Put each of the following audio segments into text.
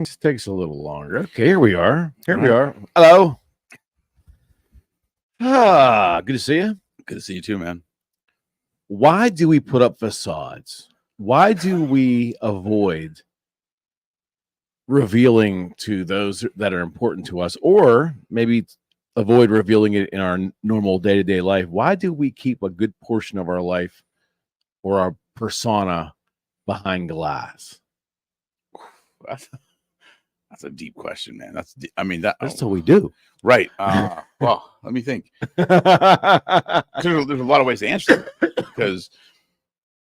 This takes a little longer. Okay, here we are. Here we are. Hello. Good to see you. Good to see you too, man. Why do we put up facades? Why do we avoid revealing to those that are important to us, or maybe avoid revealing it in our normal day-to-day life? Why do we keep a good portion of our life or our persona behind glass? That's a deep question, man. That's what we do, right? Well, let me think. There's a lot of ways to answer it, because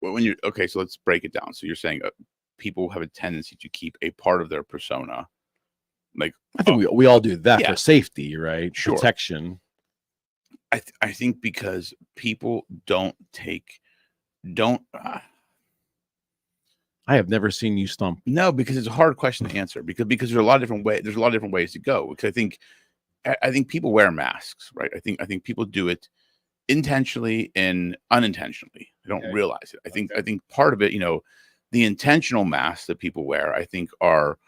when you so let's break it down. So you're saying people have a tendency to keep a part of their persona, like I think we all do that for safety, right? Sure. Protection. I think because people don't. I have never seen you stump. No, because it's a hard question to answer. Because there's a lot of different ways. There's a lot of different ways to go. Because I think people wear masks, right? I think people do it intentionally and unintentionally. They don't realize it. I think part of it, the intentional masks that people wear, I think, are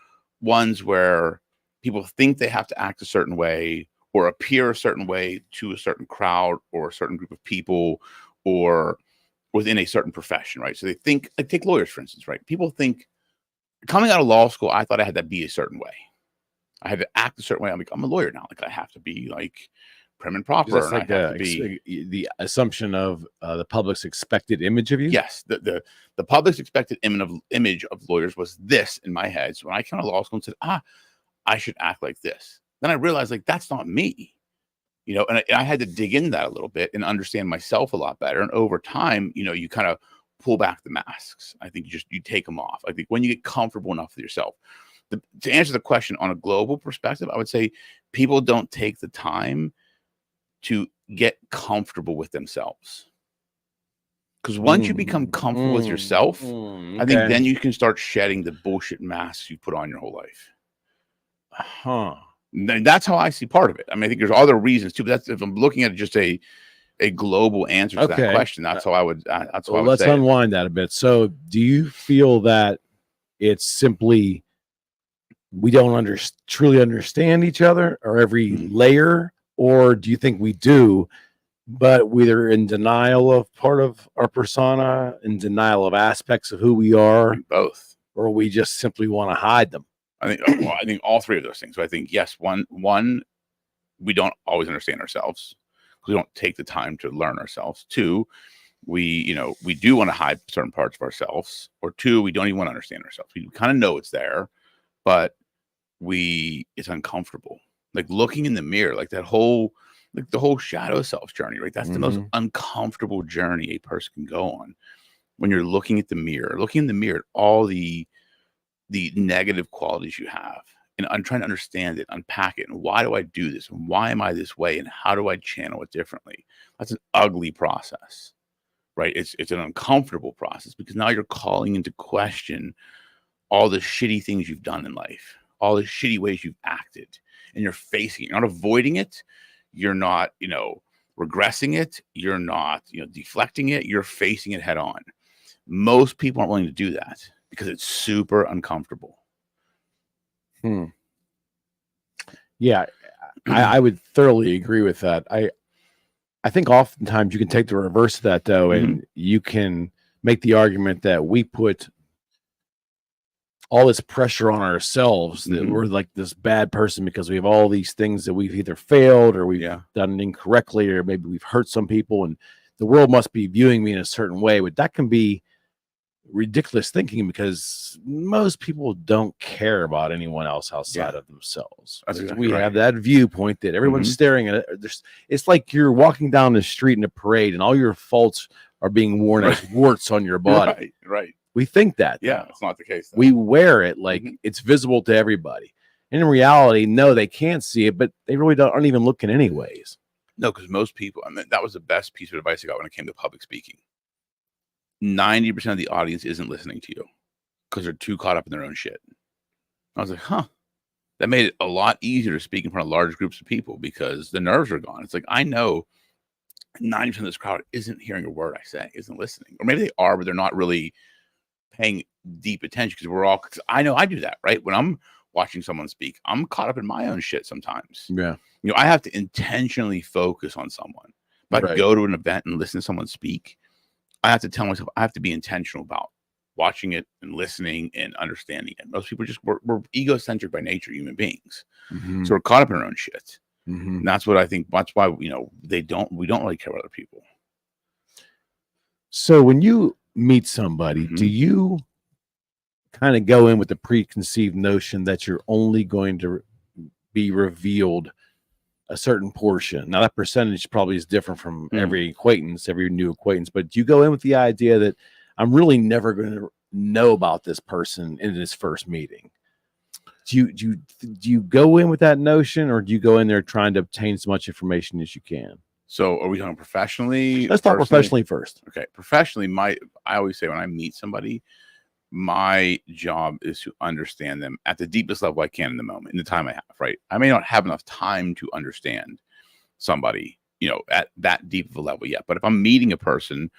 ones where people think they have to act a certain way or appear a certain way to a certain crowd or a certain group of people or within a certain profession, right? So they think, like, take lawyers, for instance, right? People think, coming out of law school, I thought I had to be a certain way. I had to act a certain way. I'm a lawyer now. Like, I have to be like prim and proper. That's like the assumption of the public's expected image of you. Yes, the public's expected image of lawyers was this in my head. So when I came out of law school and said, I should act like this, then I realized, like, that's not me. And I had to dig into that a little bit and understand myself a lot better. And over time, you kind of pull back the masks. I think you take them off. I think when you get comfortable enough with yourself. To answer the question on a global perspective, I would say people don't take the time to get comfortable with themselves. Because once you become comfortable with yourself, I think then you can start shedding the bullshit masks you put on your whole life. That's how I see part of it. I mean, I think there's other reasons too, but that's, if I'm looking at just a global answer to that question, that's how I would. That's what I would let's say. Unwind that a bit. So, do you feel that it's simply we don't truly understand each other or every layer, or do you think we do, but we're in denial of part of our persona, in denial of aspects of who we are, both, or we just simply want to hide them? I think all three of those things. So I think, yes, one, we don't always understand ourselves because we don't take the time to learn ourselves. Two, we do want to hide certain parts of ourselves. Or two, we don't even want to understand ourselves. We kind of know it's there, but it's uncomfortable. Like looking in the mirror, like the whole shadow self journey, right? That's the most uncomfortable journey a person can go on. When you're looking in the mirror at all the negative qualities you have, and I'm trying to understand it, unpack it, and why do I do this, and why am I this way, and how do I channel it differently? That's an ugly process, right? It's an uncomfortable process because now you're calling into question all the shitty things you've done in life, all the shitty ways you've acted, and you're facing it. You're not avoiding it. You're not, regressing it. You're not, deflecting it. You're facing it head on. Most people aren't willing to do that because it's super uncomfortable. Yeah, I would thoroughly agree with that. I think oftentimes you can take the reverse of that, though, and you can make the argument that we put all this pressure on ourselves that we're like this bad person because we have all these things that we've either failed or we've done incorrectly, or maybe we've hurt some people, and the world must be viewing me in a certain way. But that can be ridiculous thinking because most people don't care about anyone else outside of themselves. We have that viewpoint that everyone's staring at it. It's like you're walking down the street in a parade and all your faults are being worn as warts on your body. Right. We think that. Yeah, it's not the case, though. We wear it like it's visible to everybody. And in reality, no, they can't see it, but they really aren't even looking anyways. No, because most people, that was the best piece of advice I got when it came to public speaking. 90% of the audience isn't listening to you because they're too caught up in their own shit. I was like, that made it a lot easier to speak in front of large groups of people because the nerves are gone. It's like, I know 90% of this crowd isn't hearing a word I say, isn't listening. Or maybe they are, but they're not really paying deep attention because I know I do that, right? When I'm watching someone speak. I'm caught up in my own shit sometimes. Yeah. You know, I have to intentionally focus on someone. If I go to an event and listen to someone speak, I have to tell myself I have to be intentional about watching it and listening and understanding it. Most people we're egocentric by nature, human beings. So we're caught up in our own shit. And that's what I think. That's why, you know, we don't really care about other people. So when you meet somebody, do you kind of go in with the preconceived notion that you're only going to be revealed a certain portion? Now that percentage probably is different from every new acquaintance, but do you go in with the idea that I'm really never going to know about this person in this first meeting? Do you go in with that notion, or do you go in there trying to obtain as much information as you can? So are we talking professionally? Let's talk professionally first. Okay. Professionally, I always say when I meet somebody, my job is to understand them at the deepest level I can in the moment, in the time I have, right? I may not have enough time to understand somebody, you know, at that deep of a level yet. But if I'm meeting a person,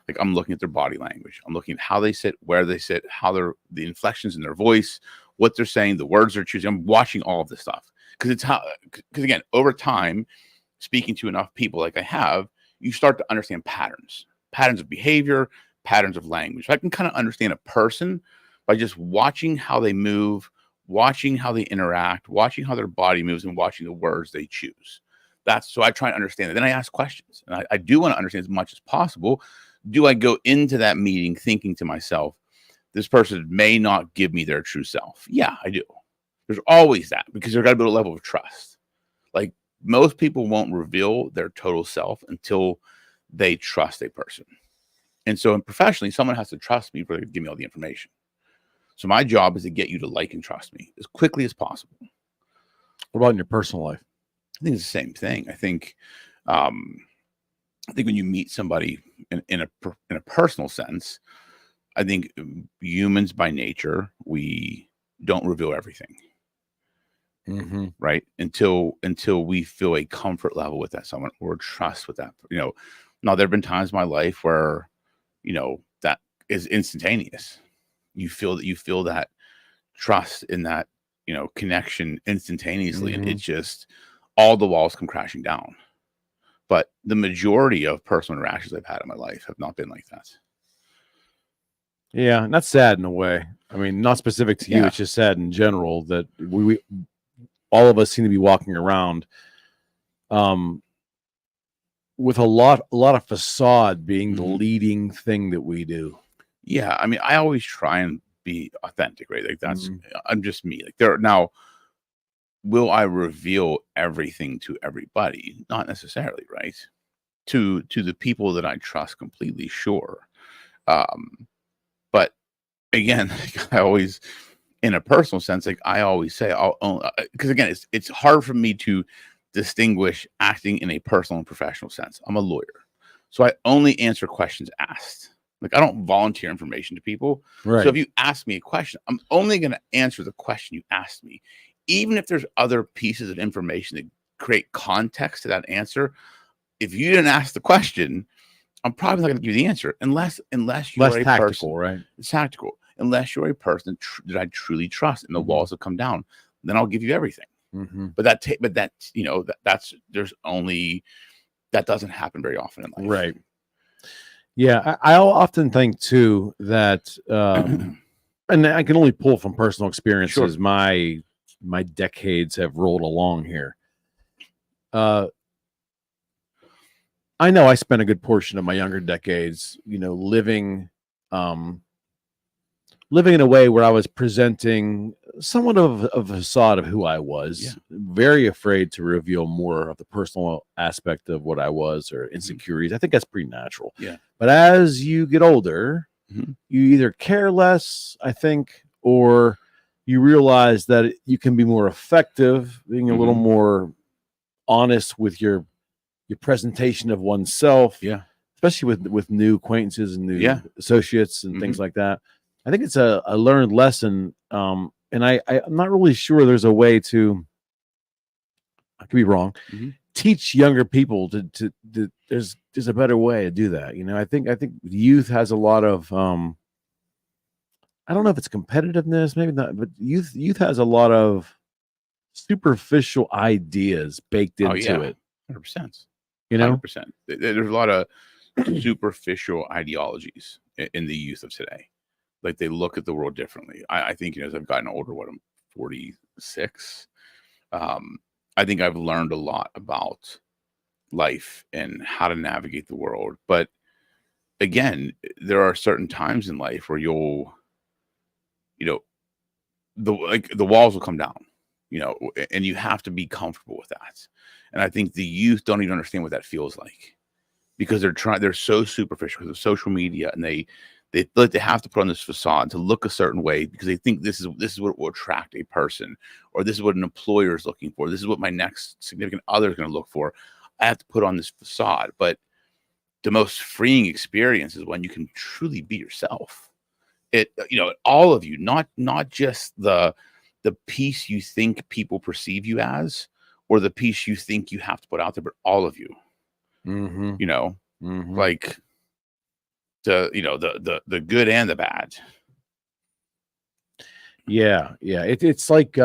like I'm looking at their body language, I'm looking at how they sit, where they sit, how the inflections in their voice, what they're saying, the words they're choosing. I'm watching all of this stuff because again, over time, speaking to enough people like I have, you start to understand patterns of behavior, patterns of language. So I can kind of understand a person by just watching how they move, watching how they interact, watching how their body moves, and watching the words they choose. So I try and understand it. Then I ask questions, and I do want to understand as much as possible. Do I go into that meeting thinking to myself, this person may not give me their true self? Yeah, I do. There's always that, because there's got to be a level of trust. Like most people won't reveal their total self until they trust a person. And so professionally, someone has to trust me before they give me all the information. So my job is to get you to like and trust me as quickly as possible. What about in your personal life? I think it's the same thing. I think when you meet somebody in a personal sense, I think humans by nature, we don't reveal everything. Right? Until we feel a comfort level with that someone or trust with that. You know, now there have been times in my life where, you know, that is instantaneous. You feel that trust in that, you know, connection instantaneously. And it's just all the walls come crashing down. But the majority of personal interactions I've had in my life have not been like that. Yeah, and that's sad in a way. I mean, not specific to you. It's just sad in general that we all of us seem to be walking around with a lot of facade being the leading thing that we do. Yeah, I mean, I always try and be authentic, right? Like that's I'm just me. Like now, will I reveal everything to everybody? Not necessarily, right? To the people that I trust completely, sure. But again, I always, in a personal sense, like I always say, because again, it's hard for me to distinguish acting in a personal and professional sense. I'm a lawyer, so I only answer questions asked. Like I don't volunteer information to people. Right. So if you ask me a question, I'm only going to answer the question you asked me, even if there's other pieces of information that create context to that answer. If you didn't ask the question, I'm probably not going to give you the answer unless you're less a tactical, person, right? It's tactical. Unless you're a person that I truly trust and the walls have come down, then I'll give you everything. But that you know, that doesn't happen very often in life. Right. Yeah. I'll often think too that, and I can only pull from personal experiences. Sure. My decades have rolled along here. I know I spent a good portion of my younger decades, you know, living in a way where I was presenting somewhat of a facade of who I was, very afraid to reveal more of the personal aspect of what I was or insecurities. I think that's pretty natural. Yeah. But as you get older, you either care less, I think, or you realize that you can be more effective, being a little more honest with your presentation of oneself. Yeah. Especially with new acquaintances and new associates and things like that. I think it's a learned lesson. And I'm not really sure there's a way to, I could be wrong, teach younger people to there's a better way to do that. You know, I think youth has a lot of I don't know if it's competitiveness, maybe not, but youth has a lot of superficial ideas baked Oh into yeah, it. 100%. You know, 100%. There's a lot of superficial ideologies in the youth of today. Like they look at the world differently. I think, as I've gotten older, I'm 46. I think I've learned a lot about life and how to navigate the world. But again, there are certain times in life where you'll, you know, the walls will come down, and you have to be comfortable with that. And I think the youth don't even understand what that feels like because they're so superficial because of social media, and they feel like they have to put on this facade to look a certain way because they think this is what will attract a person, or this is what an employer is looking for. This is what my next significant other is going to look for. I have to put on this facade. But the most freeing experience is when you can truly be yourself. All of you, not just the piece you think people perceive you as, or the piece you think you have to put out there, but all of you. Like the good and the bad. Yeah. It's like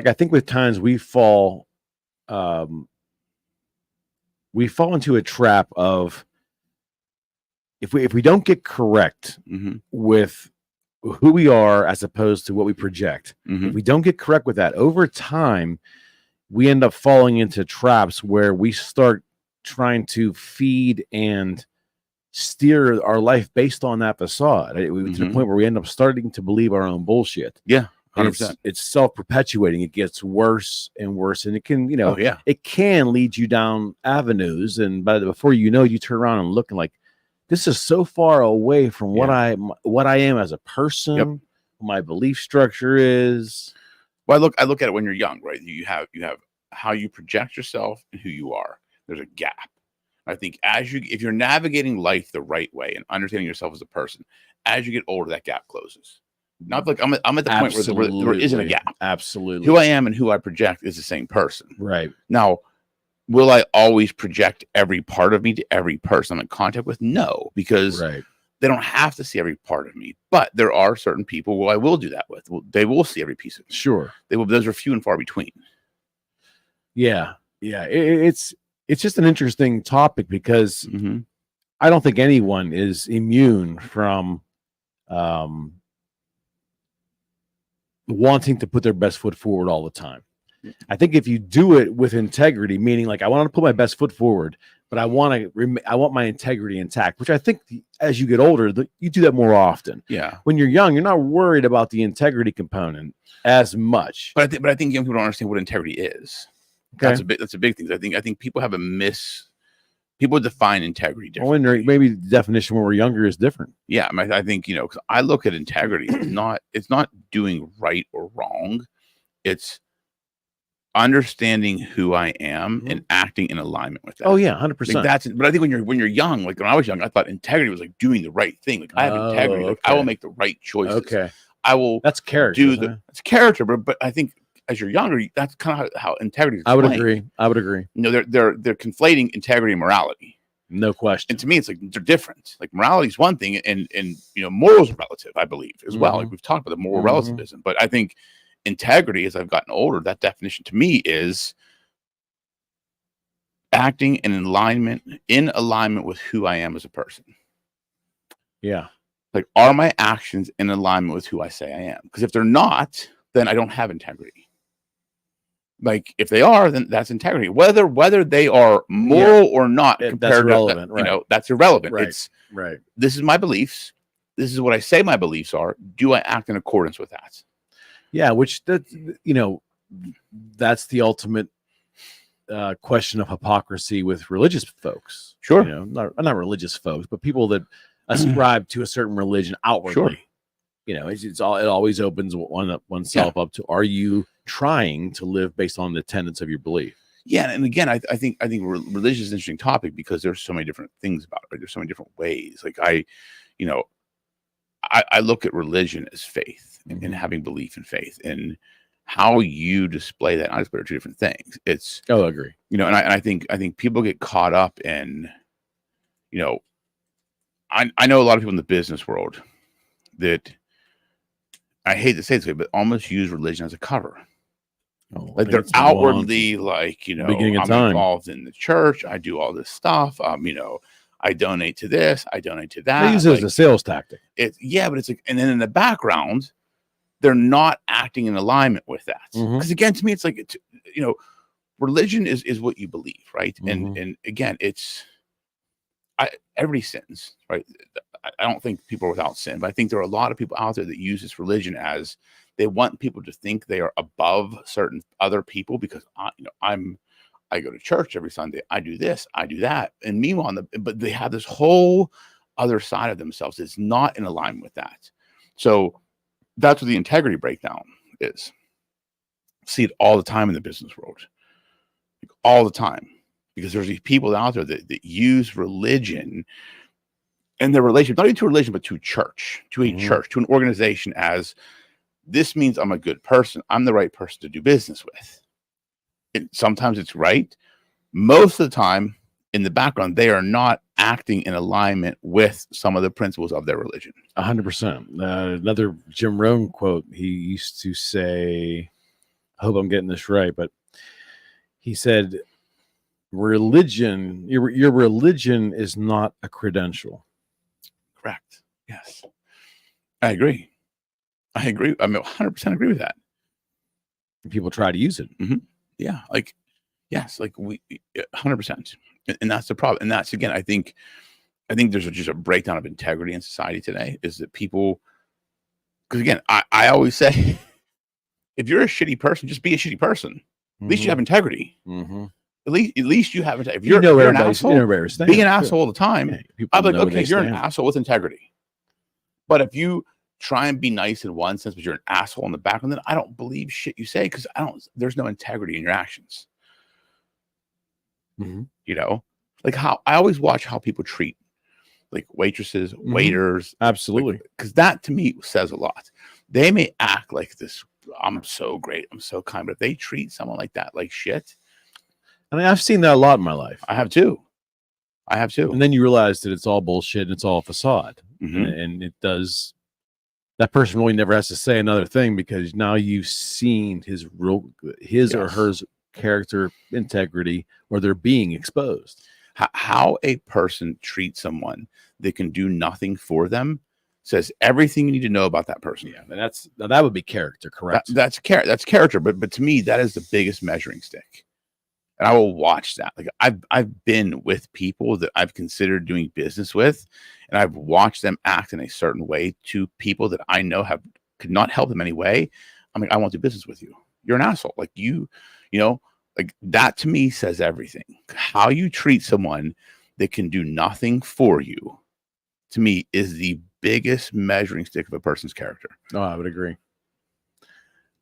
I think with times we fall into a trap of if we don't get correct with who we are as opposed to what we project. If we don't get correct with that over time, we end up falling into traps where we start trying to feed and steer our life based on that facade to the point where we end up starting to believe our own bullshit. Yeah. And it's self-perpetuating. It gets worse and worse, and it can, it can lead you down avenues. And before you know, you turn around and looking like, this is so far away from what I am as a person, what my belief structure is. Well, I look at it when you're young, right? You have how you project yourself and who you are. There's a gap. I think if you're navigating life the right way and understanding yourself as a person, as you get older, that gap closes. Not like I'm at the point where there isn't a gap. Absolutely. Who I am and who I project is the same person. Right. Now, will I always project every part of me to every person I'm in contact with? No, because they don't have to see every part of me. But there are certain people who I will do that with. They will see every piece of me. Sure. They will. Those are few and far between. Yeah. It's just an interesting topic because I don't think anyone is immune from wanting to put their best foot forward all the time. I think if you do it with integrity, meaning like I want to put my best foot forward, but I want my integrity intact, which I think as you get older, you do that more often. Yeah. When you're young, you're not worried about the integrity component as much. But I think young people don't understand what integrity is. Okay. That's a big thing. I think people have people define integrity differently. Well, maybe the definition when we're younger is different. Yeah, I think because I look at integrity, it's not doing right or wrong. It's understanding who I am and acting in alignment with that. Oh yeah, 100%. But I think when you're young, like when I was young, I thought integrity was like doing the right thing. Like I have integrity. Like I will make the right choices. Okay. I will. That's character. That's character. But I think as you're younger, that's kind of how integrity is. I would agree. They're conflating integrity and morality. No question. And to me, it's like they're different. Like morality is one thing, and morals are relative, I believe, as well. Like we've talked about the moral relativism. But I think integrity, as I've gotten older, that definition to me is acting in alignment with who I am as a person. Yeah. Like, are my actions in alignment with who I say I am? Because if they're not, then I don't have integrity. Like if they are, then that's integrity. Whether they are moral or not, that's irrelevant. That's irrelevant. Right. It's right. This is my beliefs. This is what I say my beliefs are. Do I act in accordance with that? Yeah, that's the ultimate question of hypocrisy with religious folks. Sure. Not religious folks, but people that ascribe to a certain religion outwardly. Sure. It always opens oneself up to, are you trying to live based on the tenets of your belief? Yeah, and again, I think religion is an interesting topic because there's so many different things about it. Right? There's so many different ways. Like I look at religion as faith and having belief in faith, and how you display that. I display are two different things. It's I agree. And I think people get caught up in, I know a lot of people in the business world that, I hate to say this way, but almost use religion as a cover. Like they're outwardly like, you know, I'm involved in the church. I do all this stuff. You know, I donate to this. I donate to that. They use it as a sales tactic. But it's like, and then in the background, they're not acting in alignment with that. Because again, to me, it's like, you know, religion is what you believe, right? And again, everybody sins, right? I don't think people are without sin, but I think there are a lot of people out there that use this religion as they want people to think they are above certain other people because I go to church every Sunday. I do this, I do that. And meanwhile, but they have this whole other side of themselves that's not in alignment with that. So that's what the integrity breakdown is. See it all the time in the business world, like all the time, because there's these people out there that use religion and their relationship, not even to religion, but to church, to a church, to an organization as this means I'm a good person. I'm the right person to do business with. And sometimes it's right. Most of the time in the background, they are not acting in alignment with some of the principles of their religion. 100%. Another Jim Rohn quote, he used to say, I hope I'm getting this right, but he said, religion, your religion is not a credential. Correct. Yes. I agree. I mean, 100% agree with that. People try to use it. Yeah. Like, yes, like 100%. And that's the problem. And that's, again, I think there's just a breakdown of integrity in society today is that people, because again, I always say, if you're a shitty person, just be a shitty person. At least you have integrity. At least you have integrity. If you're an asshole, be an asshole all the time. Yeah, I'm like, okay, you're an asshole with integrity. But if you try and be nice in one sense, but you're an asshole in the background, then I don't believe shit you say because there's no integrity in your actions. You know, like how I always watch how people treat like waitresses, waiters. Absolutely. Because that to me says a lot. They may act like this, I'm so great, I'm so kind, but if they treat someone like that, like shit. I mean, I've seen that a lot in my life. I have too. And then you realize that it's all bullshit and it's all a facade. And it does. That person really never has to say another thing because now you've seen his or her character integrity, or they're being exposed. How a person treats someone that can do nothing for them says everything you need to know about that person. Yeah, and that would be character, correct? That's character, but to me that is the biggest measuring stick. And I will watch that. Like I've been with people that I've considered doing business with, and I've watched them act in a certain way to people that I know could not help them any way. I'm like, I won't do business with you. You're an asshole. Like you know, like that to me says everything. How you treat someone that can do nothing for you, to me, is the biggest measuring stick of a person's character. No, I would agree.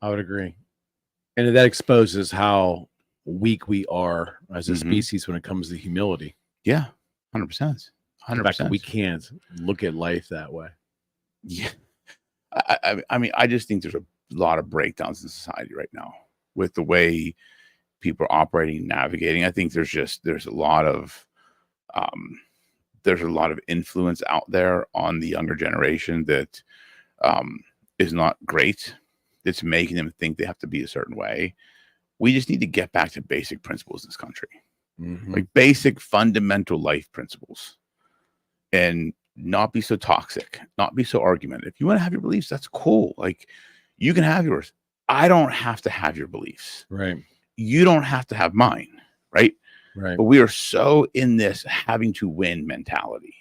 And that exposes how weak we are as a species when it comes to humility. Yeah, 100%. 100%. We can't look at life that way. Yeah. I mean, I just think there's a lot of breakdowns in society right now with the way people are operating, navigating. I think there's a lot of influence out there on the younger generation that is not great. It's making them think they have to be a certain way. We just need to get back to basic principles in this country, like basic fundamental life principles, and not be so toxic, not be so argumentative. If you want to have your beliefs, that's cool. Like you can have yours. I don't have to have your beliefs. Right. You don't have to have mine. Right. Right. But we are so in this having to win mentality.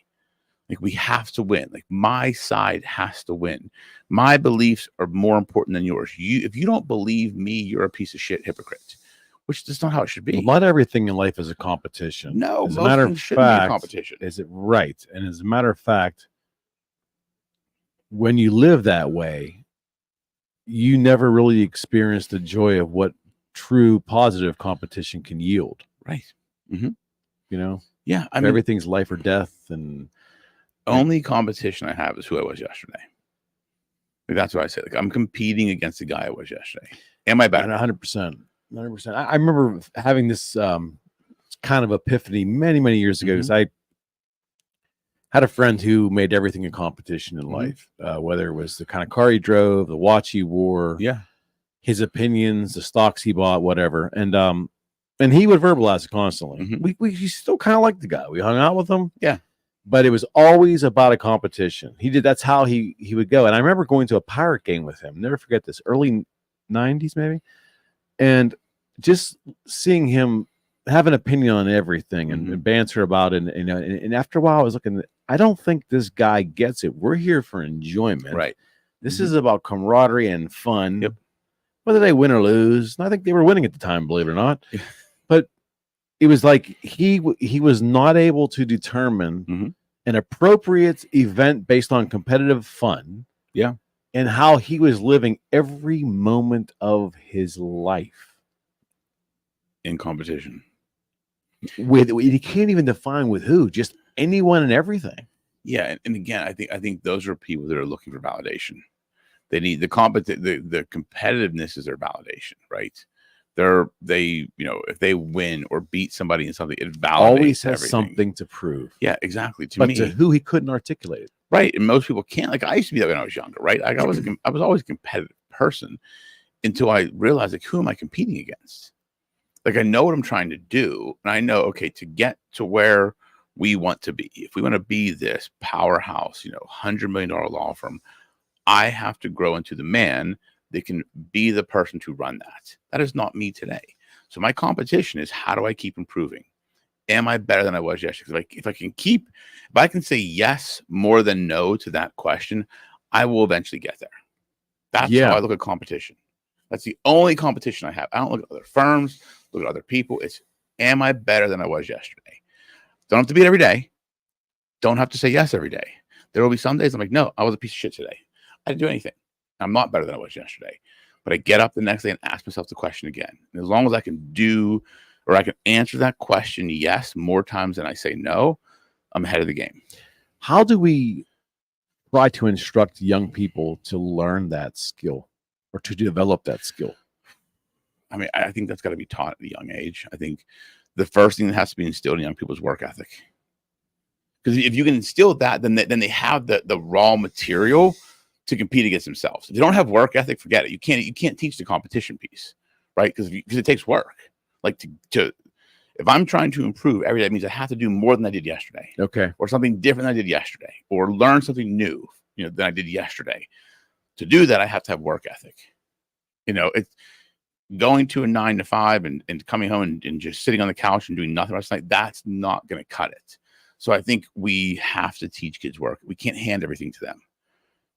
Like we have to win. Like my side has to win. My beliefs are more important than yours. If you don't believe me, you're a piece of shit hypocrite, which is not how it should be. Well, not everything in life is a competition. No, as a matter of fact, competition. Is it right? And as a matter of fact, when you live that way, you never really experience the joy of what true positive competition can yield. Right. You know? Yeah. I mean, everything's life or death, and only competition I have is who I was yesterday. Like, that's what I say. Like I'm competing against the guy I was yesterday. Am I better? 100%. 100%. I remember having this kind of epiphany many, many years ago because had a friend who made everything a competition in life, whether it was the kind of car he drove, the watch he wore, his opinions, the stocks he bought, whatever. And he would verbalize it constantly. We still kind of liked the guy. We hung out with him. Yeah. But it was always about a competition. That's how he would go. And I remember going to a Pirate game with him. Never forget this, early 90s maybe. And just seeing him have an opinion on everything and banter about it. And after a while I was looking, I don't think this guy gets it. We're here for enjoyment. Right. This is about camaraderie and fun. Yep. Whether they win or lose. And I think they were winning at the time, believe it or not. But it was like he was not able to determine an appropriate event based on competitive fun. Yeah. And how he was living every moment of his life in competition. You can't even define with who, just anyone and everything. Yeah. And again, I think those are people that are looking for validation. They need the competitiveness is their validation, right? If they win or beat somebody in something, it validates always has everything. Something to prove. Yeah, exactly. To who he couldn't articulate it. Right. And most people can't. Like I used to be that when I was younger, right? I was always a competitive person until I realized, like, who am I competing against? Like, I know what I'm trying to do. And I know, okay, to get to where we want to be, if we want to be this powerhouse, $100 million law firm, I have to grow into the man that can be the person to run that. That is not me today. So my competition is, how do I keep improving? Am I better than I was yesterday? If I can say yes more than no to that question, I will eventually get there. That's how I look at competition. That's the only competition I have. I don't look at other firms, look at other people. It's, am I better than I was yesterday? Don't have to be it every day. Don't have to say yes every day. There will be some days I'm like, no, I was a piece of shit today. I didn't do anything. I'm not better than I was yesterday. But I get up the next day and ask myself the question again. And as long as I can do, or I can answer that question yes more times than I say no, I'm ahead of the game. How do we try to instruct young people to learn that skill or to develop that skill? I mean, I think that's got to be taught at a young age. I think the first thing that has to be instilled in young people is work ethic. Because if you can instill that, then they have the raw material to compete against themselves. If they don't have work ethic, forget it. You can't teach the competition piece, right? Because it takes work. Like if I'm trying to improve every day, it means I have to do more than I did yesterday. Okay. Or something different than I did yesterday, or learn something new, than I did yesterday. To do that, I have to have work ethic. It's going to a 9 to 5 and coming home and just sitting on the couch and doing nothing last night. That's not going to cut it. So I think we have to teach kids work. We can't hand everything to them.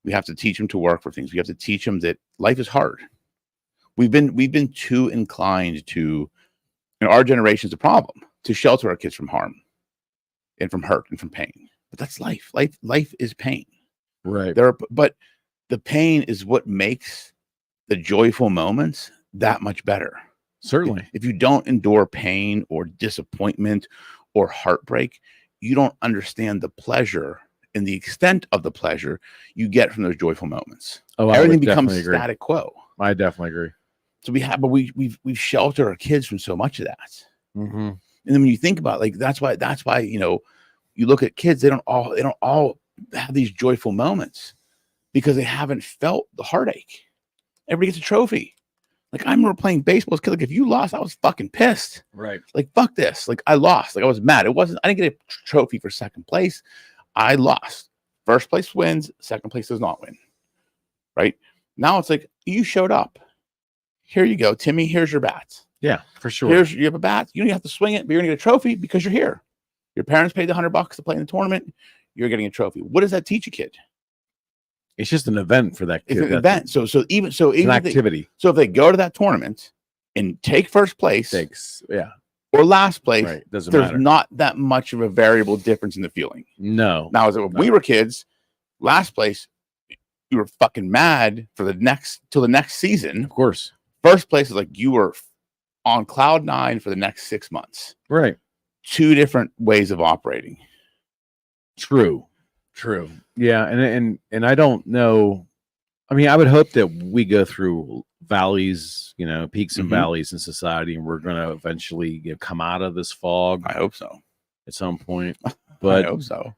We have to teach them to work for things. We have to teach them that life is hard. We've been too inclined to, our generation is a problem, to shelter our kids from harm and from hurt and from pain. But that's life. Life is pain. Right. But the pain is what makes the joyful moments that much better. Certainly. If you don't endure pain or disappointment or heartbreak, you don't understand the pleasure and the extent of the pleasure you get from those joyful moments. Everything becomes static quo. I definitely agree. So we've sheltered our kids from so much of that. Mm-hmm. And then when you think about that's why you look at kids, they don't all have these joyful moments because they haven't felt the heartache. Everybody gets a trophy. Like, I remember playing baseball as a kid. Like, if you lost, I was fucking pissed. Right. Like, fuck this. Like, I lost. Like, I was mad. I didn't get a trophy for second place. I lost. First place wins. Second place does not win. Right? Now it's like, you showed up. Here you go, Timmy. Here's your bat. Yeah, for sure. You have a bat. You don't even have to swing it, but you're going to get a trophy because you're here. Your parents paid the $100 to play in the tournament. You're getting a trophy. What does that teach a kid? It's just an event for that kid. It's an event. So even an activity. So if they go to that tournament and take first place, or last place, right. There's matter. Not that much of a variable difference in the feeling. No. Now, when we were kids, last place, you were fucking mad for till the next season. Of course. First place is like you were on cloud 9 for the next 6 months. Right. Two different ways of operating. True. Yeah, and I don't know. I mean, I would hope that we go through valleys, peaks and valleys in society, and we're going to eventually come out of this fog. I hope so. At some point. But I hope so.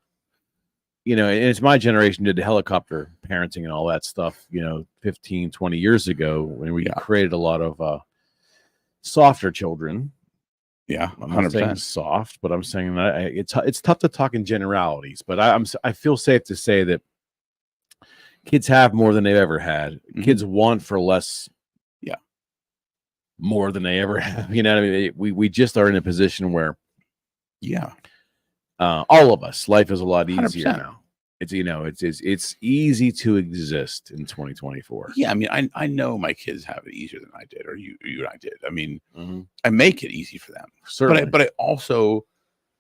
you know, and it's my generation did the helicopter parenting and all that stuff, you know, 15, 20 years ago when we created a lot of softer children. Yeah, I'm not saying 100%. soft, but I'm saying that it's tough to talk in generalities. But I feel safe to say that kids have more than they've ever had. Mm-hmm. Kids want for less, yeah, more than they ever have. You know what I mean? We just are in a position where, all of us, life is a lot easier 100%. now. It's, you know, it's easy to exist in 2024. Yeah, I mean, I know my kids have it easier than I did, or you and I did. I mean, I make it easy for them. Certainly. But I also,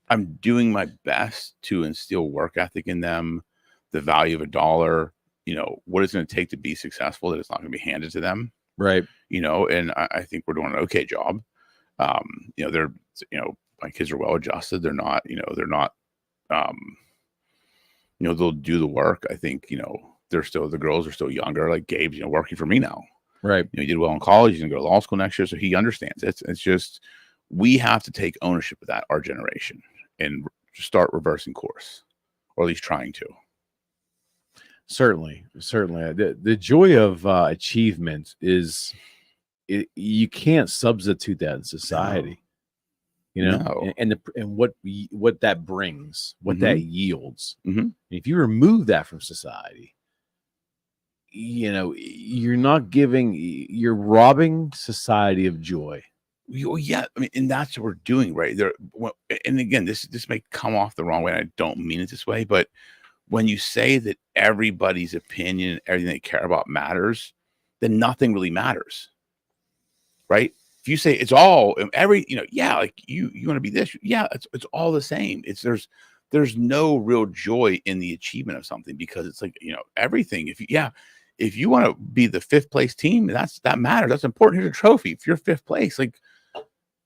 I'm doing my best to instill work ethic in them, the value of a dollar, you know, what it's going to take to be successful, that it's not going to be handed to them. Right. You know, and I think we're doing an okay job. You know, my kids are well adjusted. They're not, you know, they'll do the work. I think, you know, the girls are still younger. Like Gabe's, you know, working for me now. Right. You know, he did well in college. He's going to go to law school next year. So he understands it. It's just, we have to take ownership of that, our generation, and start reversing course, or at least trying to. Certainly. The joy of achievement is, you can't substitute that in society. You know, and what that brings, what that yields. If you remove that from society, you know, you're robbing society of joy. Yeah, I mean, and that's what we're doing right there. And again, this may come off the wrong way, and I don't mean it this way, but when you say that everybody's opinion, everything they care about matters, then nothing really matters, right? If you say it's all you know, like you want to be this, it's all the same. There's no real joy in the achievement of something, because it's like, you know, everything. If you want to be the 5th place team, that matters. That's important. Here's a trophy. If you're 5th place, like,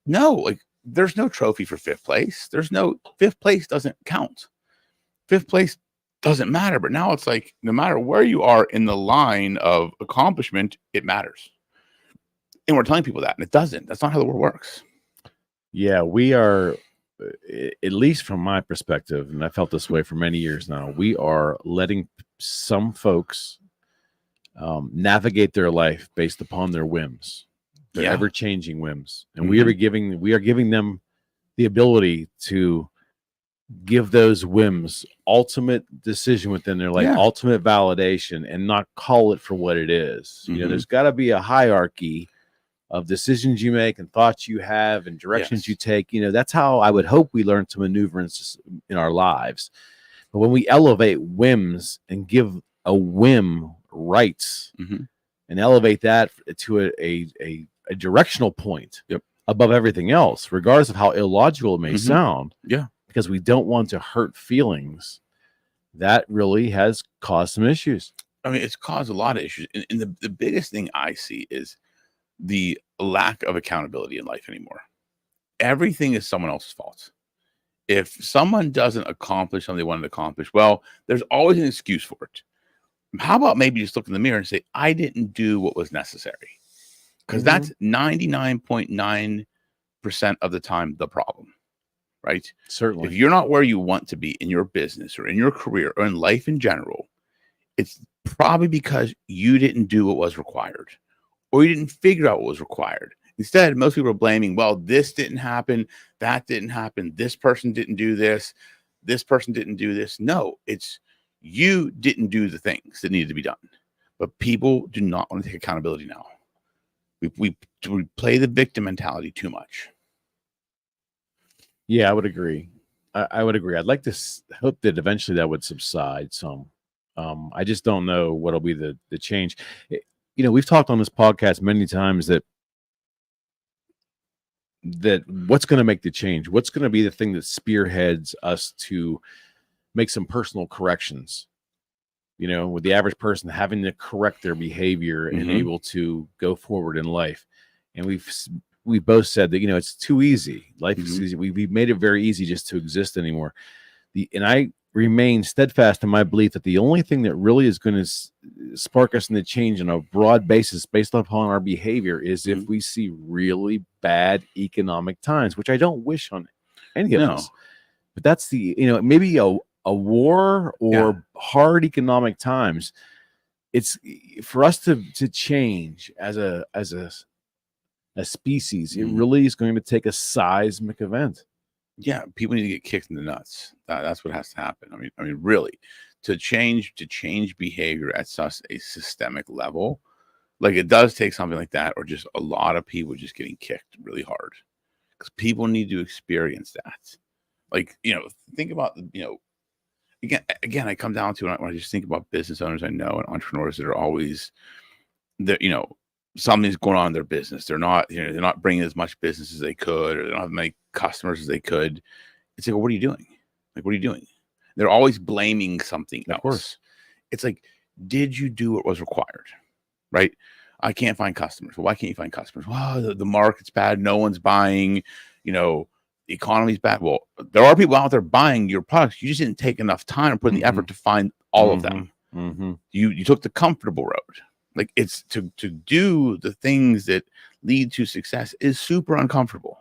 no, like there's no trophy for 5th place. There's no 5th place doesn't count. 5th place doesn't matter. But now it's like, no matter where you are in the line of accomplishment, it matters. And we're telling people that, and it doesn't. That's not how the world works. Yeah, we are, at least from my perspective, and I felt this way for many years now, we are letting some folks navigate their life based upon their whims, their ever-changing whims. And we are giving them the ability to give those whims ultimate decision within their life, ultimate validation, and not call it for what it is. You know, there's got to be a hierarchy of decisions you make and thoughts you have and directions you take. You know, that's how I would hope we learn to maneuver in our lives. But when we elevate whims and give a whim rights and elevate that to a directional point above everything else, regardless of how illogical it may sound, because we don't want to hurt feelings, that really has caused some issues. I mean, it's caused a lot of issues. And the biggest thing I see is the lack of accountability in life anymore. Everything is someone else's fault. If someone doesn't accomplish something they wanted to accomplish, well, there's always an excuse for it. How about maybe just look in the mirror and say, I didn't do what was necessary? Because that's 99.9% of the time the problem, right? Certainly. If you're not where you want to be in your business or in your career or in life in general, it's probably because you didn't do what was required, or you didn't figure out what was required. Instead, most people are blaming, well, this didn't happen, that didn't happen, this person didn't do this person didn't do this. No, it's you didn't do the things that needed to be done. But people do not want to take accountability now. We play the victim mentality too much. Yeah, I would agree. I would agree. I'd like to hope that eventually that would subside some. I just don't know what'll be the change. You know, we've talked on this podcast many times that what's going to make the change, what's going to be the thing that spearheads us to make some personal corrections, you know, with the average person having to correct their behavior and able to go forward in life. And we've both said that, you know, it's too easy. Life is easy. We've made it very easy just to exist anymore. And I remain steadfast in my belief that the only thing that really is going to spark us into change on a broad basis based upon our behavior is if we see really bad economic times, which I don't wish on any of us. But that's maybe a war or hard economic times, it's for us to change as a species. It really is going to take a seismic event. Yeah, people need to get kicked in the nuts. That's what has to happen. I mean, really, to change behavior at such a systemic level, like it does take something like that, or just a lot of people just getting kicked really hard, because people need to experience that. Like, think about, again, I come down to when I just think about business owners I know and entrepreneurs that are always, something's going on in their business. They're not bringing as much business as they could, or they don't have as many customers as they could. It's like, well, what are you doing? Like, what are you doing? They're always blaming something else. Of course. It's like, did you do what was required? Right? I can't find customers. Well, why can't you find customers? Well, the market's bad. No one's buying. The economy's bad. Well, there are people out there buying your products. You just didn't take enough time to put in the effort to find all of them. You took the comfortable road. Like, it's to do the things that lead to success is super uncomfortable.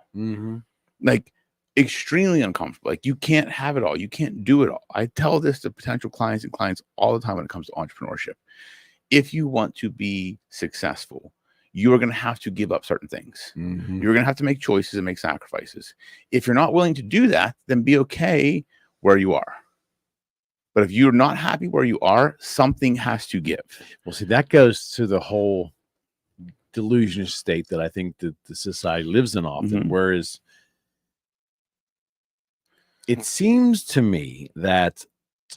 Like, extremely uncomfortable. Like, you can't have it all. You can't do it all. I tell this to potential clients all the time when it comes to entrepreneurship. If you want to be successful, you are going to have to give up certain things. You're going to have to make choices and make sacrifices. If you're not willing to do that, then be okay where you are. But if you're not happy where you are, something has to give. Well, see, that goes to the whole delusion state that I think that the society lives in often, whereas it seems to me that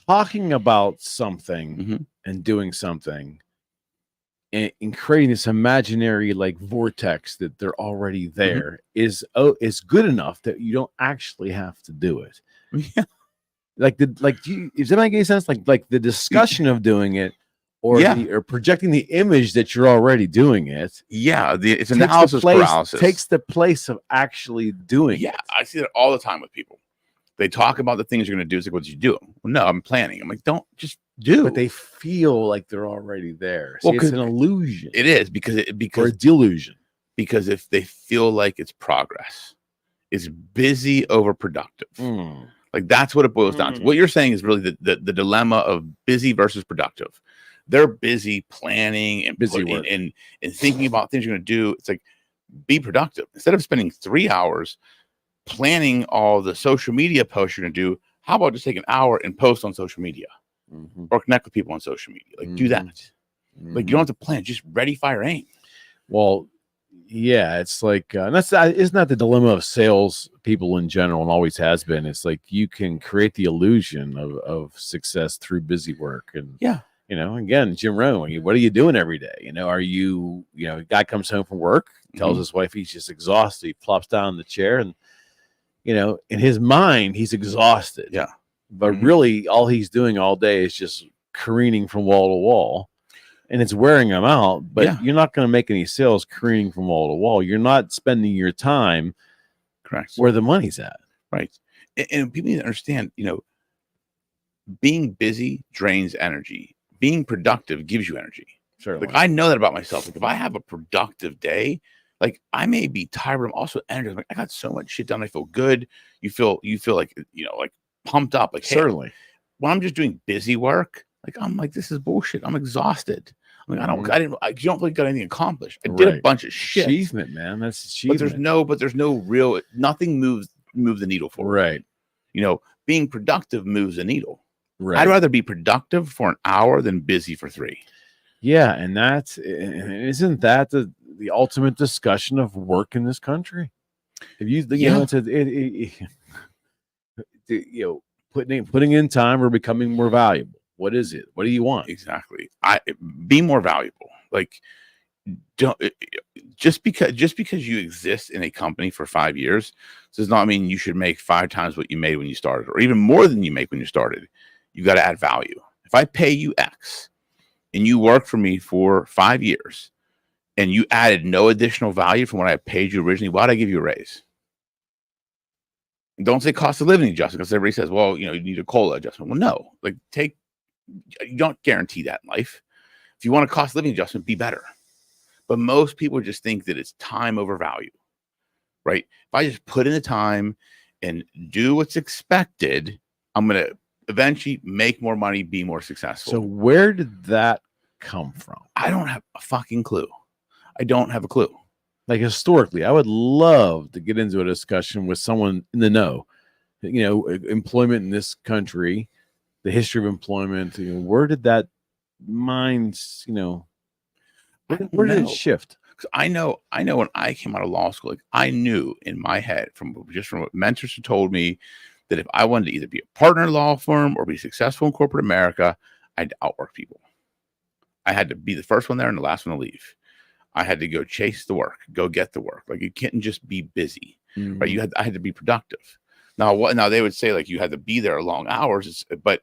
talking about something and doing something and creating this imaginary like vortex that they're already there is good enough that you don't actually have to do it. Does that make any sense? Like the discussion of doing it, or projecting the image that you're already doing it. Yeah, it's analysis paralysis. Takes the place of actually doing it. Yeah, I see that all the time with people. They talk about the things you're going to do. It's like, what did you do? Well, no, I'm planning. I'm like, don't just do. But they feel like they're already there. See, it's an illusion. It is because or a delusion. Because if they feel like it's progress, it's busy over productive. Like, that's what it boils down to. What you're saying is really the dilemma of busy versus productive. They're busy planning and and thinking about things you're going to do. It's like, be productive. Instead of spending 3 hours planning all the social media posts you're going to do, how about just take an hour and post on social media or connect with people on social media? Like, do that. Like, you don't have to plan, just ready, fire, aim. Well, yeah, it's like isn't that the dilemma of sales people in general, and always has been? It's like you can create the illusion of success through busy work. And again, Jim Rohn, what are you doing every day? Are you a guy comes home from work, tells his wife he's just exhausted, he plops down in the chair, and in his mind he's exhausted. Yeah. But really all he's doing all day is just careening from wall to wall. And it's wearing them out, but you're not going to make any sales careening from wall to wall. You're not spending your time where the money's at. Right. And people need to understand, being busy drains energy. Being productive gives you energy. Certainly. Like, I know that about myself. Like, if I have a productive day, like, I may be tired, but I'm also energized. Like, I got so much shit done. I feel good. You feel like, like pumped up. Like, certainly. Hey, when I'm just doing busy work, like, I'm like, this is bullshit. I'm exhausted. I'm like, you don't really got anything accomplished. I did a bunch of shit. Achievement, man. That's achievement. But there's no real, nothing moves the needle forward. Right. Being productive moves the needle. Right. I'd rather be productive for an hour than busy for 3. Yeah. And isn't that the ultimate discussion of work in this country? If putting in time or becoming more valuable. What is it? What do you want? Exactly. Be more valuable. Like, don't just because you exist in a company for 5 years does not mean you should make 5 times what you made when you started, or even more than you make when you started. You got to add value. If I pay you X and you work for me for 5 years and you added no additional value from what I paid you originally, why would I give you a raise? And don't say cost of living adjustment, because everybody says, well, you need a COLA adjustment. Well, no, you don't guarantee that in life. If you want a cost of living adjustment, be better. But most people just think that it's time over value, right? If I just put in the time and do what's expected, I'm going to eventually make more money, be more successful. So where did that come from? I don't have a fucking clue. I don't have a clue. Like historically, I would love to get into a discussion with someone in the know. You know, employment in this country, the history of employment. You know, where did that mind? You know, where did it shift? Because I know when I came out of law school, like I knew in my head from what mentors had told me that if I wanted to either be a partner in a law firm or be successful in corporate America, I had to outwork people. I had to be the first one there and the last one to leave. I had to go chase the work, go get the work. Like you can't just be busy, right? I had to be productive. Now they would say like you had to be there long hours, but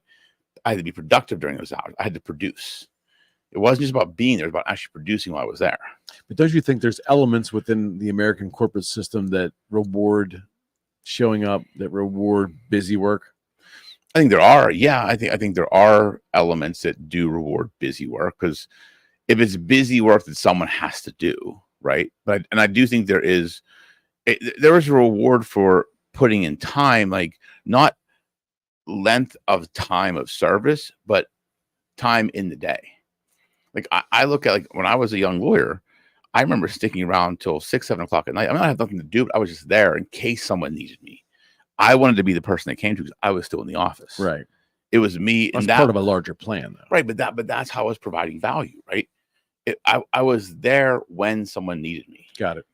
I had to be productive during those hours. I had to produce. It wasn't just about being there; it was about actually producing while I was there. But don't you think there's elements within the American corporate system that reward showing up, that reward busy work? I think there are. Yeah, I think there are elements that do reward busy work, because if it's busy work that someone has to do, right? But I do think there is a reward for putting in time, like not length of time of service, but time in the day. Like I look at, like when I was a young lawyer, I remember sticking around till 6, 7 o'clock at night. I mean, I had nothing to do, but I was just there in case someone needed me. I wanted to be the person they came to because I was still in the office. Right. It was me. That's part of a larger plan, though. Right. But that's how I was providing value, right? I was there when someone needed me. Got it.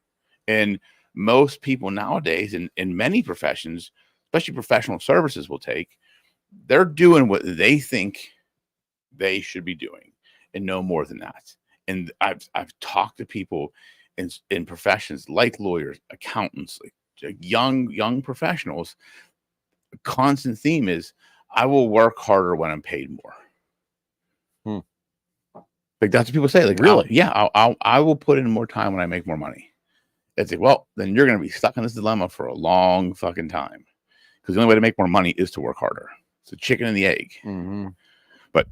And most people nowadays in many professions, especially professional services they're doing what they think they should be doing and no more than that. And I've talked to people in professions like lawyers, accountants, like young professionals. A constant theme is I will work harder when I'm paid more. Like that's what people say. Like, really? I will put in more time when I make more money. It's like, well, then you're going to be stuck in this dilemma for a long fucking time, because the only way to make more money is to work harder. It's a chicken and the egg. But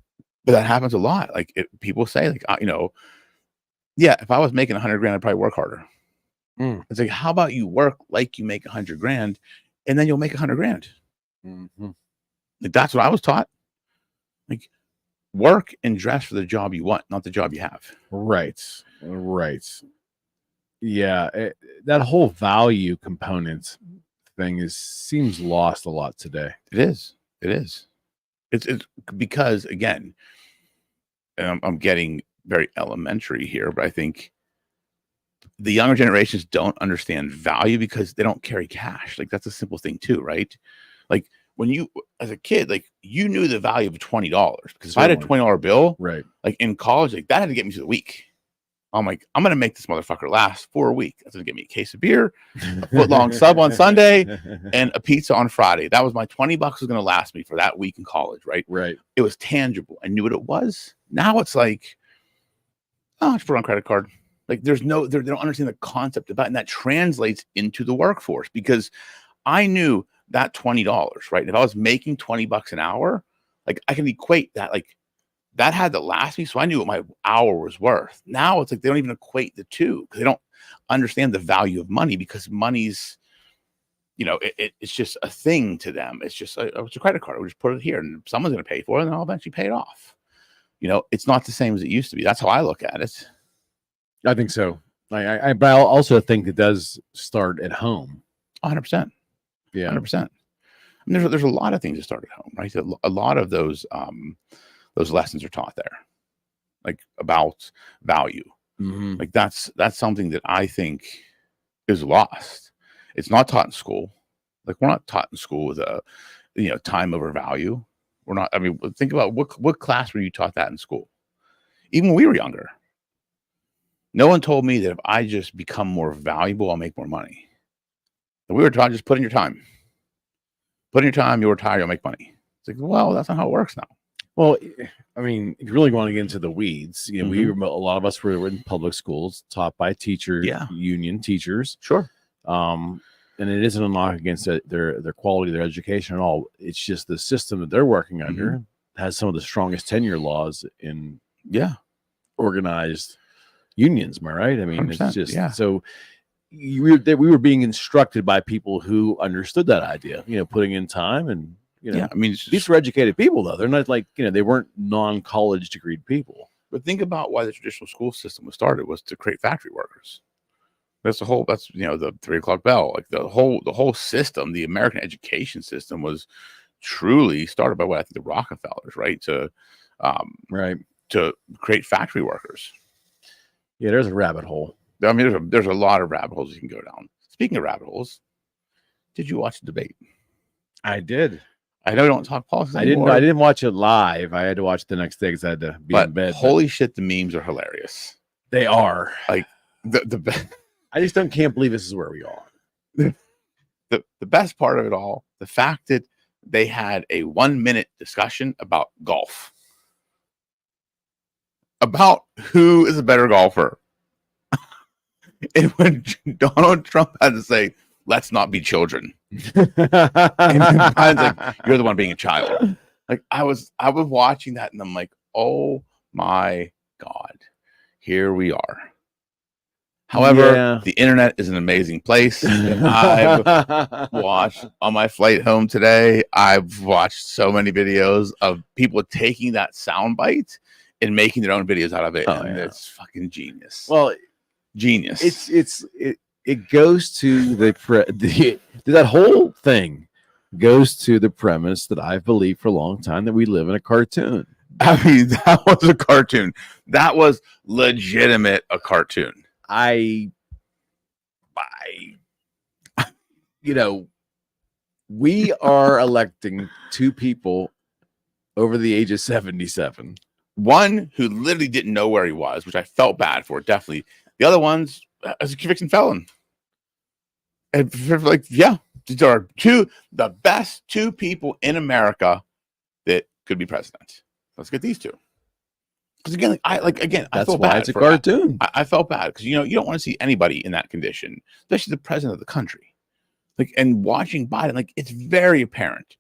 that happens a lot. Like people say, like, yeah, if I was making 100 grand, I'd probably work harder. It's like, how about you work like you make 100 grand, and then you'll make 100 grand. Like that's what I was taught. Like, work and dress for the job you want, not the job you have. Right. Yeah, that whole value component thing seems lost a lot today. It is. It's because, again, and I'm getting very elementary here, but I think the younger generations don't understand value because they don't carry cash. Like that's a simple thing too, right? Like when you, as a kid, like you knew the value of $20, because if I had a $20 bill, right, like in college, like that had to get me through the week. I'm like, I'm gonna make this motherfucker last for a week. That's gonna get me a case of beer, a foot-long sub on Sunday, and a pizza on Friday. That was my $20 was gonna last me for that week in college, right? Right. It was tangible. I knew what it was. Now it's like, oh, just put it on credit card. Like they don't understand the concept of that, and that translates into the workforce, because I knew that $20, right? If I was making $20 an hour, like I can equate that, like that had to last me. So I knew what my hour was worth. Now it's like they don't even equate the two, because they don't understand the value of money, because money's, it's just a thing to them. It's just it's a credit card. We'll just put it here and someone's going to pay for it and I'll eventually pay it off. It's not the same as it used to be. That's how I look at it. I think so. But I also think it does start at home. 100%. Yeah. 100%. I mean, there's a lot of things that start at home, right? A lot of those lessons are taught there, like about value. Like that's something that I think is lost. It's not taught in school. Like we're not taught in school with time over value. We're not. I mean, think about what class were you taught that in school? Even when we were younger, no one told me that if I just become more valuable, I'll make more money. And we were taught, just put in your time. Put in your time, you'll retire, you'll make money. It's like, well, that's not how it works now. Well, I mean, if you really want to get into the weeds, a lot of us were in public schools, taught by teachers, union teachers. Sure. And it isn't a knock against their quality, their education at all. It's just the system that they're working under has some of the strongest tenure laws in organized unions. Am I right? I mean, it's just so we were being instructed by people who understood that idea. Putting in time and You know, Yeah, I mean, these were educated people, though. They're not like, they weren't non-college degreed people. but think about why the traditional school system was started, was to create factory workers. That's the 3 o'clock bell, like the whole system. The American education system was truly started by what I think the Rockefellers, right? To create factory workers. Yeah, there's a rabbit hole. I mean, there's a lot of rabbit holes you can go down. Speaking of rabbit holes, did you watch the debate? I did. I know you don't talk politics anymore. I didn't watch it live. I had to watch it the next day because I had to be in bed. Holy shit, the memes are hilarious. They are. Like the I just can't believe this is where we are. The best part of it all, the fact that they had a 1-minute discussion about golf. About who is a better golfer. And when Donald Trump had to say, let's not be children. And Biden's like, you're the one being a child. Like I was watching that and I'm like, oh my God, here we are. However, the internet is an amazing place. And I've watched on my flight home today, I've watched so many videos of people taking that soundbite and making their own videos out of it. It's fucking genius. Well, genius. It goes to that whole thing goes to the premise that I've believed for a long time, that we live in a cartoon. I mean, that was a cartoon. That was legitimate a cartoon. We are electing 2 people over the age of 77. One who literally didn't know where he was, which I felt bad for, definitely. The other one's as a convicted felon. And these are the best 2 people in America that could be president. Let's get these 2. Because again, I felt bad. It's a cartoon. I felt bad because you don't want to see anybody in that condition, especially the president of the country. And watching Biden, it's very apparent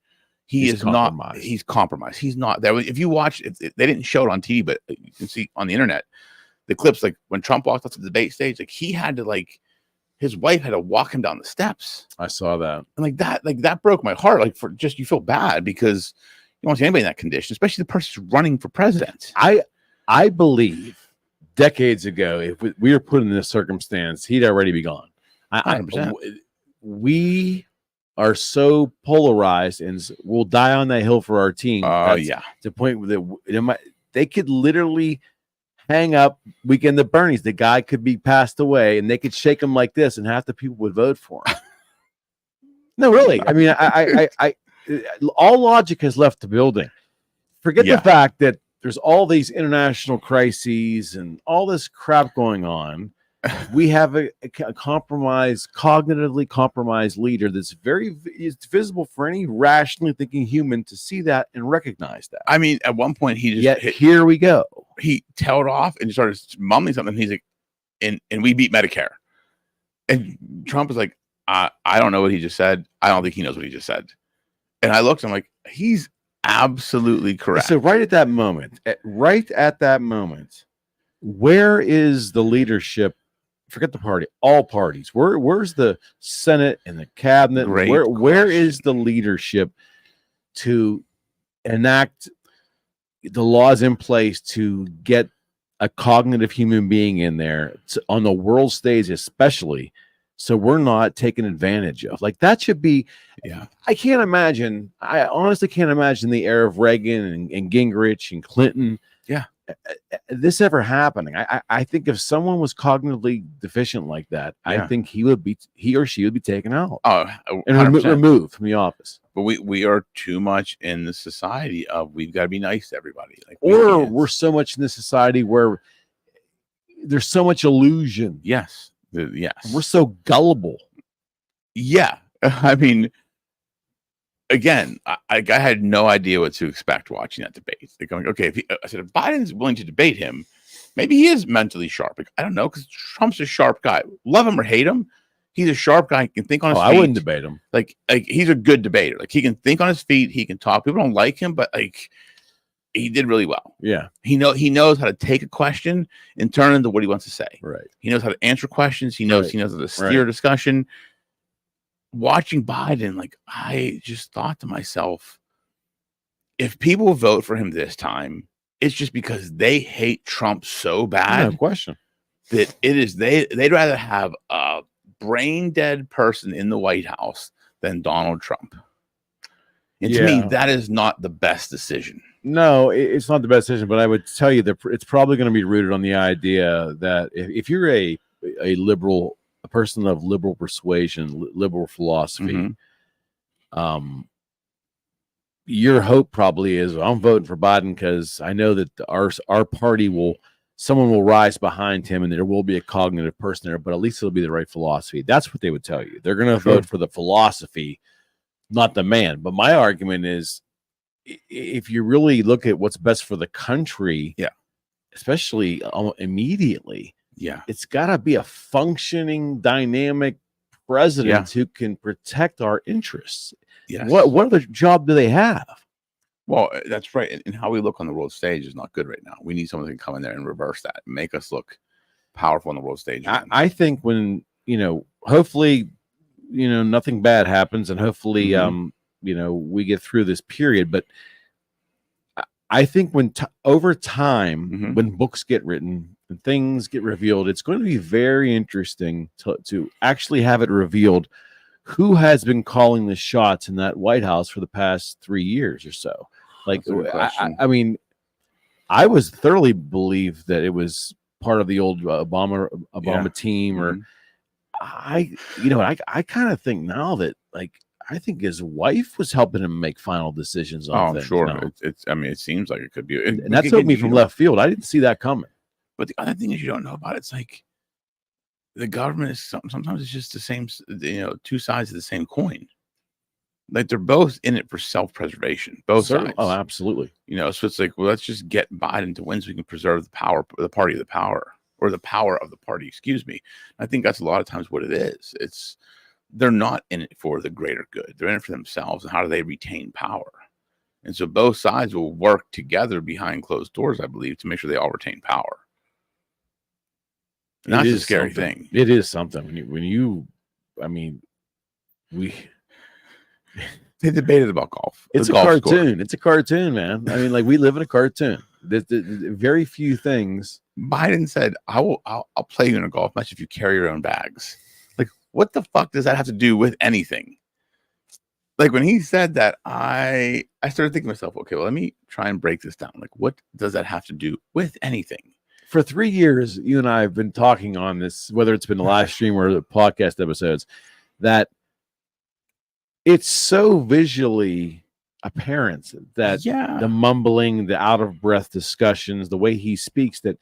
he's compromised. He's compromised. He's not there. If you watch, they didn't show it on TV, but you can see on the internet the clips. When Trump walked off the debate stage, he had to his wife had to walk him down the steps. I saw that, and that broke my heart. You feel bad because you don't want to see anybody in that condition, especially the person who's running for president. I believe decades ago, if we were put in this circumstance, he'd already be gone. 100%. We are so polarized, and we'll die on that hill for our team. To the point that they could literally hang up Weekend at Bernie's. The guy could be passed away, and they could shake him like this, and half the people would vote for him. No, really. I mean, I all logic has left the building. Forget the fact that there's all these international crises and all this crap going on. We have a cognitively compromised leader that's it's visible for any rationally thinking human to see that and recognize that. I mean, at one point here we go. He tailed off and started mumbling something. He's like, and we beat Medicare. And Trump is like, I don't know what he just said. I don't think he knows what he just said. And I looked, I'm like, he's absolutely correct. So right at that moment, where is the leadership? Forget the party, all parties. Where's the Senate and the cabinet? Where is the leadership to enact the laws in place to get a cognitive human being in there on the world stage, especially, so we're not taken advantage of? That should be. Yeah, I honestly can't imagine the era of Reagan and Gingrich and Clinton. Yeah. This ever happening. I think if someone was cognitively deficient like that, I think he or she would be taken out. And removed from the office. But we are too much in the society of we've got to be nice to everybody. We're so much in this society where there's so much illusion. Yes. We're so gullible. Yeah. I mean, again, I had no idea what to expect watching that debate. They're going, okay, if Biden's willing to debate him, maybe he is mentally sharp. I don't know, because Trump's a sharp guy. Love him or hate him, he's a sharp guy. He can think on his feet. I wouldn't debate him. He's a good debater. He can think on his feet. He can talk. People don't like him, but he did really well. Yeah, he knows how to take a question and turn it into what he wants to say. Right. He knows how to answer questions. He knows how to steer a discussion. Watching Biden, I just thought to myself, if people vote for him this time, it's just because they hate Trump so bad. No question. That it is they'd rather have a brain dead person in the White House than Donald Trump. And to me, that is not the best decision. No, it's not the best decision, but I would tell you that it's probably going to be rooted on the idea that if you're a liberal, a person of liberal persuasion, liberal philosophy, your hope probably is, I'm voting for Biden because I know that our party someone will rise behind him and there will be a cognitive person there, but at least it'll be the right philosophy. That's what they would tell you. They're going to vote for the philosophy, not the man. But my argument is, if you really look at what's best for the country, especially immediately, it's got to be a functioning, dynamic president who can protect our interests. What other job do they have? Well, that's right. And how we look on the world stage is not good right now. We need someone who can come in there and reverse that, and make us look powerful on the world stage. I think when, hopefully, nothing bad happens, and hopefully, we get through this period. But I think when over time, when books get written and things get revealed, it's going to be very interesting to actually have it revealed who has been calling the shots in that White House for the past 3 years or so. Like, I mean, I was thoroughly believed that it was part of the old Obama team, or I kind of think now that, like, I think his wife was helping him make final decisions on things. Sure. It seems like it could be. And that took me from left field. I didn't see that coming. But the other thing is, you don't know about it's like the government is sometimes it's just the same, two sides of the same coin. Like, they're both in it for self-preservation, both sides. Oh, absolutely. So it's like, well, let's just get Biden to win so we can preserve the party of the power, or the power of the party, excuse me. I think that's a lot of times what it is. They're not in it for the greater good. They're in it for themselves, and how do they retain power? And so both sides will work together behind closed doors, I believe, to make sure they all retain power. And that's a scary thing. It is something they debated about golf. It's a cartoon. It's a cartoon, man. I mean, like, we live in a cartoon. There's very few things. Biden said, I'll play you in a golf match if you carry your own bags. Like, what the fuck does that have to do with anything? Like, when he said that, I started thinking to myself, okay, well, let me try and break this down. Like, what does that have to do with anything? For 3 years, you and I have been talking on this, whether it's been the live stream or the podcast episodes, that it's so visually apparent that the mumbling, the out of breath discussions, the way he speaks, that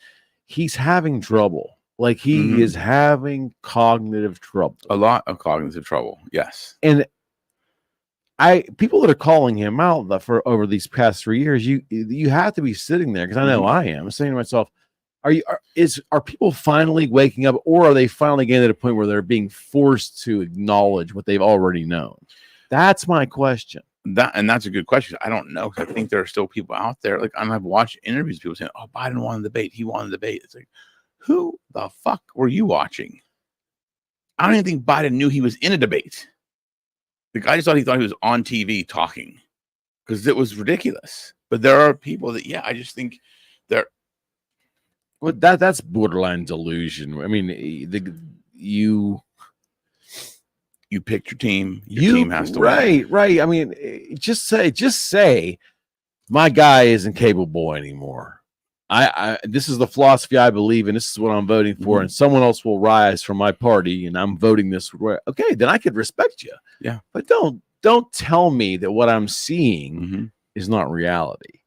he's having trouble. Like, he is having cognitive trouble. A lot of cognitive trouble. Yes. And people that are calling him out for over these past 3 years, you have to be sitting there, because I know I am. I'm saying to myself, are people finally waking up, or are they finally getting to the point where they're being forced to acknowledge what they've already known? That's my question. That's a good question. I don't know, because I think there are still people out there. Like, I've watched interviews, people saying, "Oh, Biden won the debate. He won the debate." It's like, who the fuck were you watching? I don't even think Biden knew he was in a debate. The guy just thought he was on TV talking, because it was ridiculous. But there are people that, I just think they're. Well, that's borderline delusion. I mean, you picked your team. Your team has to win. Right. I mean, just say, my guy isn't capable anymore. This is the philosophy I believe in. This is what I'm voting for, and someone else will rise from my party, and I'm voting this way. Okay, then I could respect you. Yeah, but don't tell me that what I'm seeing is not reality.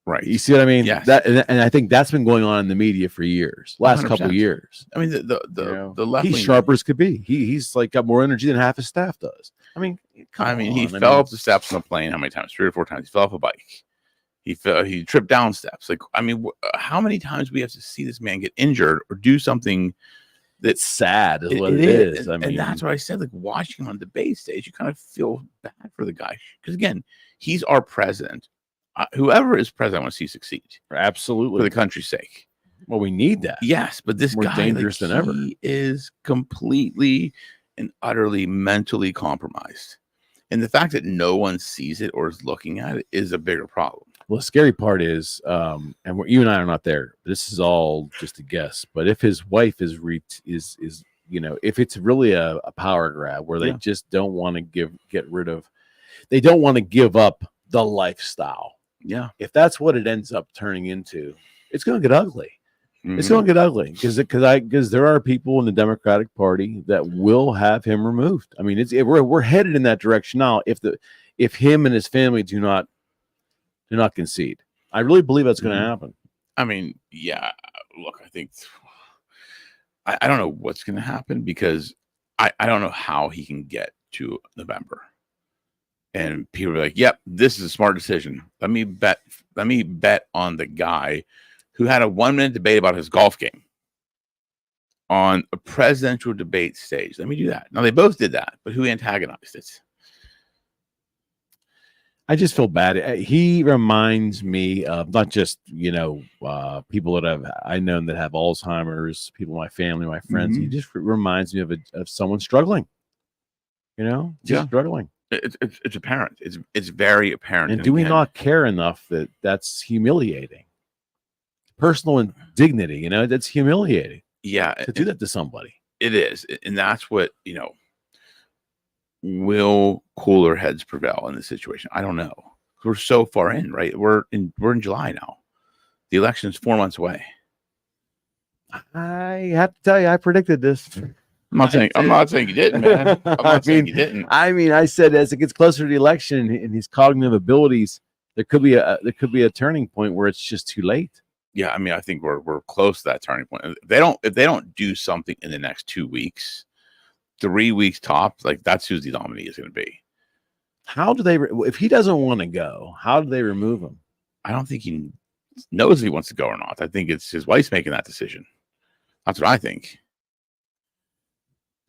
Right. You see what I mean? Yes. And I think that's been going on in the media for years, last 100%. Couple of years. I mean, the left. He's sharp as could be. He's like got more energy than half his staff does. I mean, he fell off the steps on a plane. How many times? 3 or 4 times. He fell off a bike. He tripped down steps. Like, I mean, how many times we have to see this man get injured or do something that's sad? Is what it is. I mean, and that's what I said. Like, watching him on the debate stage, you kind of feel bad for the guy, because again, he's our president. Whoever is president, I want to see succeed. Absolutely. For the country's sake. Well, we need that. Yes, but this guy, dangerous than ever. He is completely and utterly mentally compromised. And the fact that no one sees it or is looking at it is a bigger problem. Well, the scary part is, you and I are not there. This is all just a guess. But if his wife is if it's really a power grab where they just don't want to they don't want to give up the lifestyle. Yeah. If that's what it ends up turning into, it's going to get ugly. Mm-hmm. It's going to get ugly because there are people in the Democratic Party that will have him removed. I mean, we're headed in that direction now. If him and his family do not concede, I really believe that's going to happen. I mean, yeah. Look, I think I don't know what's going to happen because I don't know how he can get to November. And people are like, "Yep, this is a smart decision. Let me bet on the guy who had a 1-minute debate about his golf game on a presidential debate stage. Let me do that." Now they both did that, but who antagonized it? I just feel bad. He reminds me of not just people that I know that have Alzheimer's, people in my family, my friends. Mm-hmm. He just reminds me of someone struggling. Struggling. It's apparent. It's very apparent. And do we not care enough that's humiliating? Personal indignity, that's humiliating. Yeah, to do that to somebody. It is, and that's what will cooler heads prevail in this situation? I don't know. We're so far in, right? We're in July now. The election is 4 months away. I have to tell you, I predicted this. I'm not saying you didn't, man. I'm not saying you didn't. I mean, I said as it gets closer to the election and his cognitive abilities, there could be a turning point where it's just too late. Yeah, I mean, I think we're close to that turning point. If they don't do something in the next 2 weeks, 3 weeks tops, like that's who the nominee is going to be. How do they? If he doesn't want to go, how do they remove him? I don't think he knows if he wants to go or not. I think it's his wife's making that decision. That's what I think.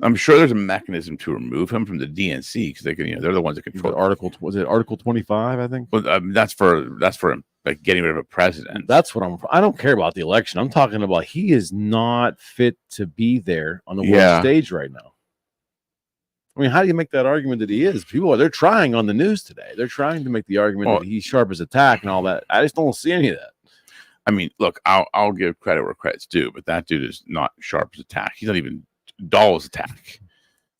I'm sure there's a mechanism to remove him from the DNC because they can, they're the ones that control Article. Was it Article 25? I think. Well, that's for like getting rid of a president. That's what I don't care about the election. I'm talking about he is not fit to be there on the world stage right now. I mean, how do you make that argument that he is? They're trying on the news today. They're trying to make the argument that he's sharp as a tack and all that. I just don't see any of that. I mean, look, I'll give credit where credit's due, but that dude is not sharp as a tack. He's not even dull as a tack.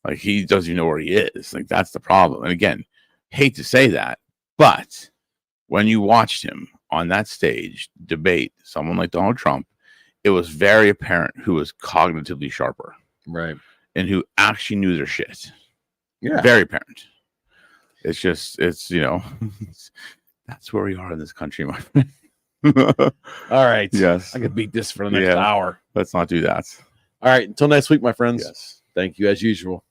Like, he doesn't even know where he is. Like, that's the problem. And again, hate to say that, but when you watched him on that stage debate someone like Donald Trump, it was very apparent who was cognitively sharper. Right. And who actually knew their shit. Yeah. Very apparent. It's just, that's where we are in this country, my friend. All right. Yes. I could beat this for the next hour. Let's not do that. All right. Until next week, my friends. Yes. Thank you as usual.